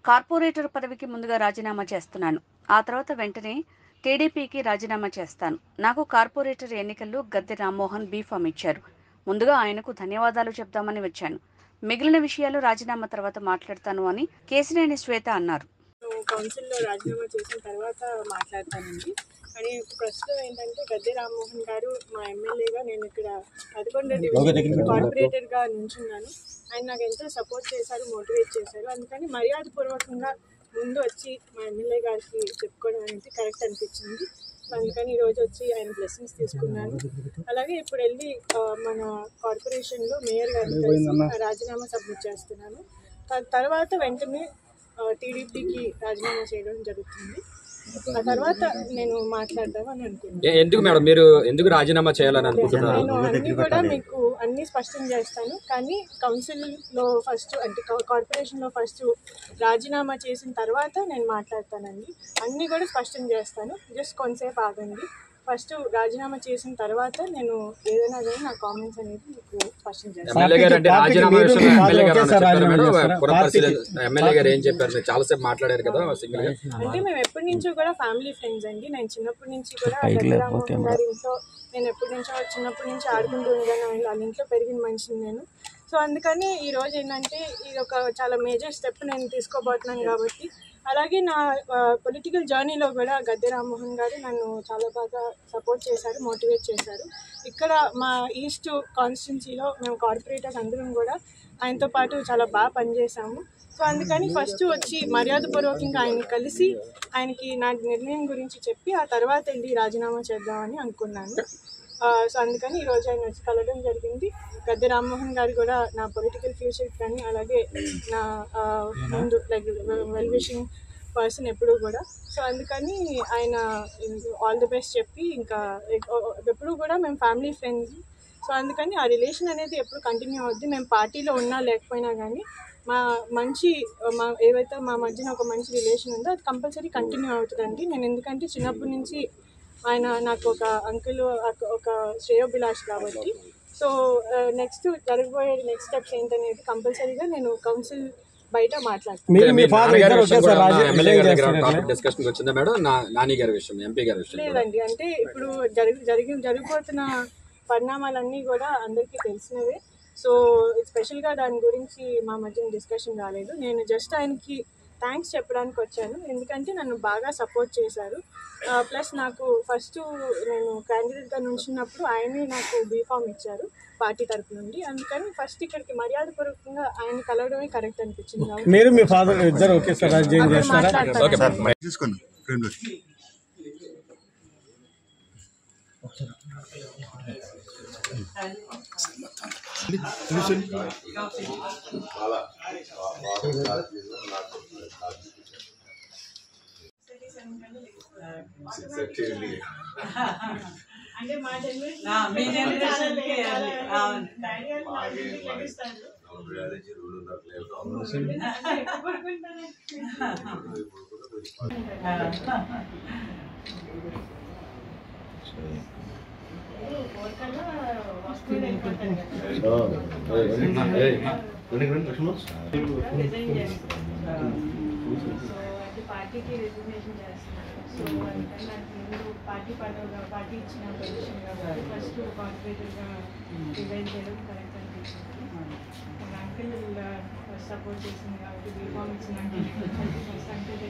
Corporator పదవికి ముందుగా రాజీనామా చేస్తున్నాను. ఆ తర్వాత వెంటనే టీడీపీకి రాజీనామా చేస్తాను. నాకు కార్పొరేటర్ ఎన్నికల్లో గద్దె రామ్మోహన్ బీఫామ్ ఇచ్చారు. ముందుగా ఆయనకు ధన్యవాదాలు చెప్దామని వచ్చాను. మిగిలిన విషయాలు రాజీనామా తర్వాత మాట్లాడతాను అని కేశినేని శ్వేత అన్నారు. కౌన్సిల్లో రాజీనామా చేసిన తర్వాత మాట్లాడతానండి. కానీ ప్రస్తుతం ఏంటంటే గద్దె రామ్మోహన్ గారు మా ఎమ్మెల్యేగా నేను ఇక్కడ 11వ డివిజన్ కార్పొరేటర్గా నుంచున్నాను. ఆయన నాకు ఎంతో సపోర్ట్ చేశారు, మోటివేట్ చేశారు. అందుకని మర్యాదపూర్వకంగా ముందు వచ్చి మా ఎమ్మెల్యే గారికి చెప్పుకోవడం అనేది కరెక్ట్ అనిపించింది. అందుకని ఈరోజు వచ్చి ఆయన బ్లెస్సింగ్స్ తీసుకున్నాను. అలాగే ఇప్పుడు వెళ్ళి మన కార్పొరేషన్లో మేయర్ గారికి రాజీనామా సబ్మిట్ చేస్తున్నాను. తర్వాత వెంటనే టీడీపీకి రాజీనామా చేయడం జరుగుతుంది. ఆ తర్వాత నేను మాట్లాడదామని అనుకుంటున్నాను. ఎందుకు మేడం మీరు ఎందుకు రాజీనామా చేయాలని అనుకుంటున్నారు? నేను అన్ని కూడా మీకు అన్ని స్పష్టం చేస్తాను. కానీ కౌన్సిల్లో ఫస్ట్ అంటే కార్పొరేషన్లో ఫస్ట్ రాజీనామా చేసిన తర్వాత నేను మాట్లాడతానండి. అన్నీ కూడా స్పష్టం చేస్తాను. జస్ట్ కొంతసేపు ఆగండి. ఫస్ట్ రాజీనామా చేసిన తర్వాత నేను ఏదైనా కానీ నా కామెంట్స్ అనేది మీకు స్పష్టం చేస్తాను. ఎమ్మెల్యే గారు ఏం చెప్పారు? చాలాసేపు మాట్లాడారు కదా సింగిల్ గా. అంటే మేము ఎప్పటి నుంచో కూడా ఫ్యామిలీ ఫ్రెండ్స్ అండి. నేను చిన్నప్పటి నుంచి కూడా గారి ఇంట్లో నేను ఎప్పటి నుంచో చిన్నప్పటి నుంచి ఆడుకుంటూ ఉంటాను. వాళ్ళ ఇంట్లో పెరిగిన మనిషిని నేను. సో అందుకని ఈరోజు ఏంటంటే ఇది ఒక చాలా మేజర్ స్టెప్ నేను తీసుకోబోతున్నాను కాబట్టి. అలాగే నా పొలిటికల్ జర్నీలో కూడా గద్దె రామ్మోహన్ గారు నన్ను చాలా బాగా సపోర్ట్ చేశారు, మోటివేట్ చేశారు. ఇక్కడ మా ఈస్ట్ కాన్స్టిట్యున్సీలో మేము కార్పొరేటర్స్ అందరం కూడా ఆయనతో పాటు చాలా బాగా పనిచేసాము. సో అందుకని ఫస్ట్ వచ్చి మర్యాదపూర్వకంగా ఆయన్ని కలిసి ఆయనకి నా నిర్ణయం గురించి చెప్పి ఆ తర్వాత వెళ్ళి రాజీనామా చేద్దామని అనుకున్నాను. సో అందుకని ఈరోజు ఆయన వచ్చి కలవడం జరిగింది. గద్దె రామ్మోహన్ గారు కూడా నా పొలిటికల్ ఫ్యూచర్ కానీ అలాగే నా ముందు లైక్ వెల్ విషింగ్ పర్సన్ ఎప్పుడూ కూడా. సో అందుకని ఆయన ఆల్ ది బెస్ట్ చెప్పి ఇంకా ఎప్పుడు కూడా మేము ఫ్యామిలీ ఫ్రెండ్స్. సో అందుకని ఆ రిలేషన్ అనేది ఎప్పుడు కంటిన్యూ అవుద్ది. మేము పార్టీలో ఉన్నా లేకపోయినా కానీ మా ఏవైతే మా మధ్యన ఒక మంచి రిలేషన్ ఉందో అది కంపల్సరీ కంటిన్యూ అవుతుందండి. నేను ఎందుకంటే చిన్నప్పటి నుంచి ఆయన నాకు ఒక అంకుల్, ఒక శ్రేయోభిలాష్ కాబట్టి. సో నెక్స్ట్ జరగబోయే నెక్స్ట్ స్టెప్స్ ఏంటనేది కంపల్సరీగా నేను కౌన్సిల్ బయట మాట్లాడతాను. లేదండి, అంటే ఇప్పుడు జరిగిపోతున్న పరిణామాలన్నీ కూడా అందరికీ తెలిసినవే. సో స్పెషల్గా దాని గురించి మా మధ్య డిస్కషన్ రాలేదు. నేను జస్ట్ ఆయనకి థ్యాంక్స్ చెప్పడానికి వచ్చాను. ఎందుకంటే నన్ను బాగా సపోర్ట్ చేశారు. ప్లస్ నాకు ఫస్ట్ నేను క్యాండిడేట్గా నుంచినప్పుడు ఆయనే నాకు బీఫామ్ ఇచ్చారు పార్టీ తరపు నుండి. అందుకని ఫస్ట్ ఇక్కడికి మర్యాదపూర్వకంగా ఆయన కలవడమే కరెక్ట్ అనిపించింది. మీరు మీ ఫాదర్ ఇద్దరు ఒకేసారి అంటే మా పార్టీకి రిజిగ్నేషన్ చేస్తున్నాను. సో అందుకని నాకు ముందు పార్టీ ఇచ్చిన పొజిషన్ కాబట్టి ఫస్ట్ కార్పొరేటర్గా రిజైన్ చేయడం కరెక్ట్ అనిపించింది. మన అంకుల్ సపోర్ట్ చేసింది కాబట్టి బీఫామ్ ఇచ్చిన ఫస్ట్ అంకుల్